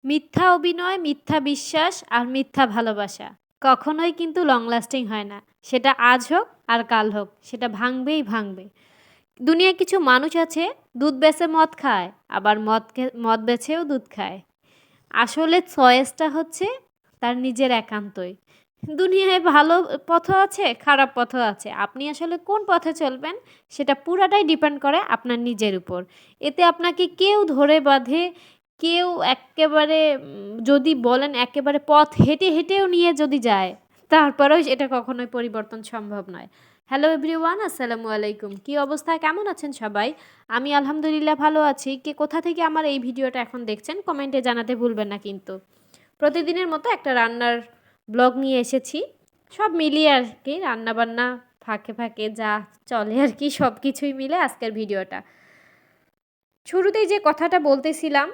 মিথ্যা অভিনয়, মিথ্যা বিশ্বাস আর মিথ্যা ভালোবাসা কখনোই কিন্তু লং লাস্টিং হয় না। সেটা আজ হোক আর কাল হোক, সেটা ভাঙবেই ভাঙবে। দুনিয়ায় কিছু মানুষ আছে দুধ বেচে মদ খায়, আবার মদ বেচেও দুধ খায়। আসলে চয়েসটা হচ্ছে তার নিজের একান্তই। দুনিয়ায় ভালো পথও আছে, খারাপ পথও আছে। আপনি আসলে কোন পথে চলবেন সেটা পুরাটাই ডিপেন্ড করে আপনার নিজের উপর। এতে আপনাকে কেউ ধরে বাঁধে, কেউ এক্কেবারে যদি বলেন একেবারে পথ হেঁটে হেঁটেও নিয়ে যদি যায়, তারপরেও এটা কখনোই পরিবর্তন সম্ভব নয়। হ্যালো এভরিওয়ান, আসসালামু আলাইকুম। কি অবস্থা, কেমন আছেন সবাই? আমি আলহামদুলিল্লাহ ভালো আছি। কে কোথা থেকে আমার এই ভিডিওটা এখন দেখছেন কমেন্টে জানাতে ভুলবেন না কিন্তু। প্রতিদিনের মতো একটা রান্নার ব্লগ নিয়ে এসেছি। সব মিলিয়ে আর কি, রান্নাবান্না ফাঁকে ফাঁকে যা চলে আর কি, সব কিছুই মিলে আজকের ভিডিওটা। শুরুতেই যে কথাটা বলতেছিলাম,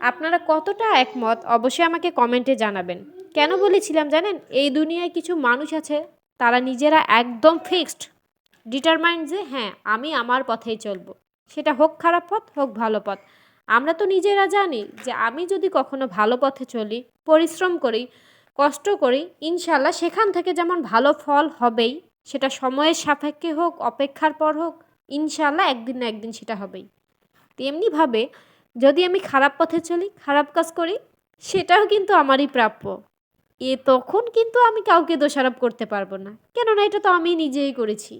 আপনারা কতটা একমত অবশ্যই আমাকে কমেন্টে জানাবেন। কেন বলেছিলাম জানেন? এই দুনিয়ায় কিছু মানুষ আছে, তারা নিজেরা একদম ফিক্সড, ডিটারমাইন্ড যে হ্যাঁ আমি আমার পথেই চলবো। সেটা হোক খারাপ পথ, হোক ভালো পথ। আমরা তো নিজেরা জানি যে আমি যদি কখনো ভালো পথে চলি, পরিশ্রম করি, কষ্ট করি, ইনশাল্লাহ সেখান থেকে যেমন ভালো ফল হবেই, সেটা সময়ের সাপেক্ষে হোক, অপেক্ষার পর হোক, ইনশাল্লাহ একদিন না একদিন সেটা হবেই। তেমনিভাবে যদি আমি খারাপ পথে চলি, খারাপ কাজ করি, সেটাও কিন্তু আমারই প্রাপ্য। তখন কিন্তু আমি কাউকে দোষারোপ করতে পারবো না, কেননা এটা তো আমি নিজেই করেছি।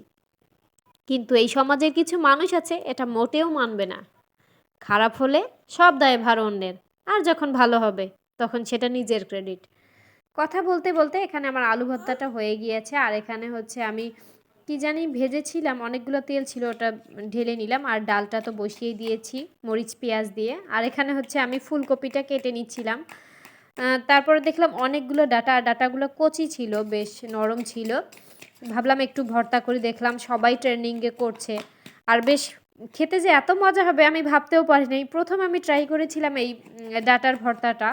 কিন্তু এই সমাজের কিছু মানুষ আছে এটা মোটেও মানবে না। খারাপ হলে সব দায়ভার অন্যের, আর যখন ভালো হবে তখন সেটা নিজের ক্রেডিট। কথা বলতে বলতে এখানে আমার আলু ভর্তাটা হয়ে গিয়েছে, আর এখানে হচ্ছে আমি কি জানি ভেজেছিলাম, অনেকগুলো তেল ছিল, ওটা ঢেলে নিলাম। আর ডালটা তো বসিয়ে দিয়েছি মরিচ পেঁয়াজ দিয়ে। আর এখানে হচ্ছে আমি ফুলকপিটা কেটে নিচ্ছিলাম। তারপরে দেখলাম অনেকগুলো ডাটা, আর ডাটাগুলো কচি ছিল, বেশ নরম ছিল। ভাবলাম একটু ভর্তা করে, দেখলাম সবাই ট্রেন্ডিংয়ে করছে। আর বেশ খেতে যে এত মজা হবে আমি ভাবতেও পারিনি। প্রথম আমি ট্রাই করেছিলাম এই ডাটার ভর্তাটা।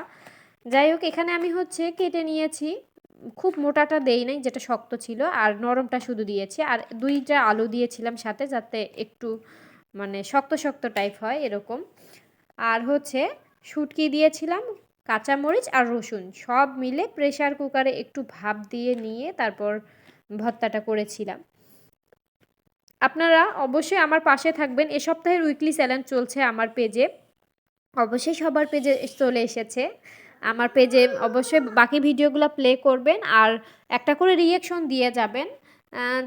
যাই হোক, এখানে আমি হচ্ছে কেটে নিয়েছি, খুব মোটাটা দেই নাই, যেটা শক্ত ছিল, আর নরমটা শুধু দিয়েছি। আর 2টা আলু দিয়েছিলাম সাথে, যাতে একটু মানে শক্ত শক্ত টাইপ হয় এরকম। আর হচ্ছে শুটকি দিয়েছিলাম, কাঁচামরিচ আর রসুন সব মিলে প্রেসার কুকারে একটু ভাপ দিয়ে নিয়ে তারপর ভর্তাটা করেছিলাম। আপনারা অবশ্যই আমার পাশে থাকবেন। এ সপ্তাহের উইকলি চ্যালেঞ্জ চলছে আমার পেজে, অবশ্যই সবার পেজে চলে এসেছে। আমার পেজে অবশ্যই বাকি ভিডিওগুলো প্লে করবেন, আর একটা করে রিঅ্যাকশন দিয়ে যাবেন,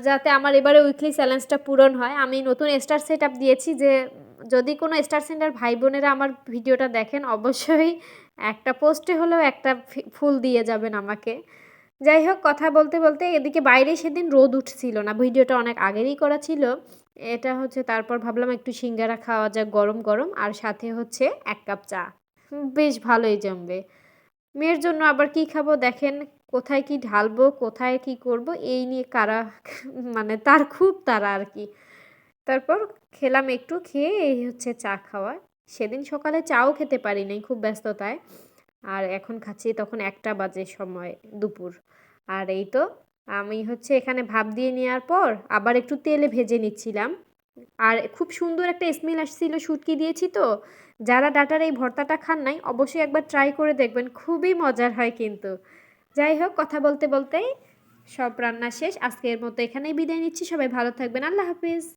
যাতে আমার এবারে উইকলি চ্যালেঞ্জটা পূরণ হয়। আমি নতুন স্টার সেট আপ দিয়েছি, যে যদি কোনো স্টার সেন্টার ভাই বোনেরা আমার ভিডিওটা দেখেন অবশ্যই একটা পোস্টে হলেও একটা ফুল দিয়ে যাবেন আমাকে। যাই হোক, কথা বলতে বলতে এদিকে বাইরে সেদিন রোদ উঠছিল না, ভিডিওটা অনেক আগেরই করা ছিল। এটা হচ্ছে তারপর ভাবলাম একটু সিঙ্গারা খাওয়া যাক গরম গরম, আর সাথে হচ্ছে 1 কাপ চা। বেশ ভালোই জমবে। মেয়ের জন্য আবার কি খাবো দেখেন, কোথায় কি ঢালবো, কোথায় কি করব, এই নিয়ে কারা মানে তার খুব তাড়া আর কি। তারপর খেলাম, একটু খেয়ে এই হচ্ছে চা খাওয়া। সেদিন সকালে চাও খেতে পারি নাই, খুব ব্যস্ততায়। আর এখন খাচ্ছি তখন 1টা বাজে সময়, দুপুর। আর এই তো আমি হচ্ছে এখানে ভাপ দিয়ে নেওয়ার পর আবার একটু তেলে ভেজে নিচ্ছিলাম। আর খুব সুন্দর একটা স্মেল আসছিল, শুটকি দিয়েছি তো। যারা ডাটার এই ভর্তাটা খান নাই অবশ্যই একবার ট্রাই করে দেখবেন, খুবই মজার হয় কিন্তু। যাই হোক, কথা বলতে বলতেই সব রান্না শেষ। আজকের মতো এখানেই বিদায় নিচ্ছি। সবাই ভালো থাকবেন। আল্লাহ হাফিজ।